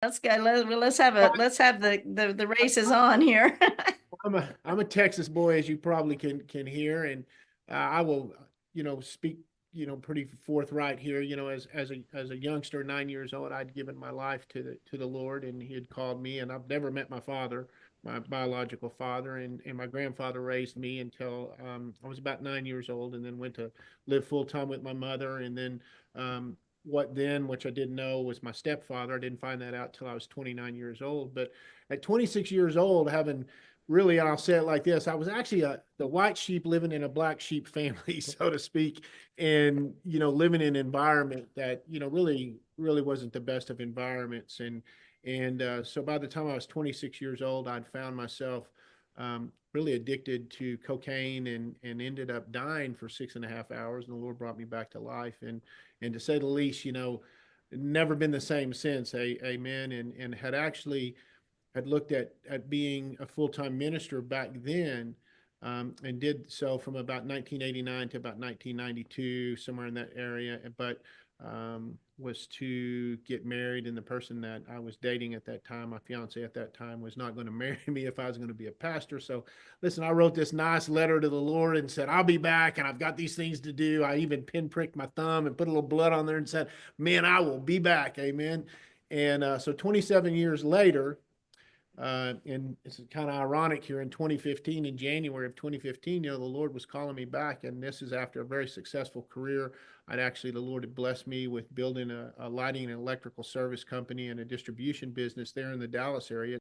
Let's go. Let's have the races on here. I'm a Texas boy, as you probably can hear, and I will, speak, pretty forthright here. As a youngster, 9 years old, I'd given my life to the Lord, and He had called me. And I've never met my father, my biological father, and my grandfather raised me until I was about 9 years old, and then went to live full time with my mother, and then. Which I didn't know, was my stepfather. I didn't find that out till I was 29 years old. But at 26 years old, having really, I'll say it like this: I was actually the white sheep living in a black sheep family, so to speak, and living in an environment that really wasn't the best of environments, and so by the time I was 26 years old, I'd found myself really addicted to cocaine, and ended up dying for 6.5 hours, and the Lord brought me back to life, and to say the least, never been the same since. Amen. And had looked at being a full-time minister back then, and did so from about 1989 to about 1992, somewhere in that area. But was to get married, and the person that I was dating at that time, my fiance at that time, was not going to marry me if I was going to be a pastor. So, listen, I wrote this nice letter to the Lord and said, I'll be back, and I've got these things to do. I even pinpricked my thumb and put a little blood on there and said, man, I will be back. Amen. And so 27 years later, and it's kind of ironic here, in 2015, in January of 2015, the Lord was calling me back. And this is after a very successful career. The Lord had blessed me with building a lighting and electrical service company and a distribution business there in the Dallas area.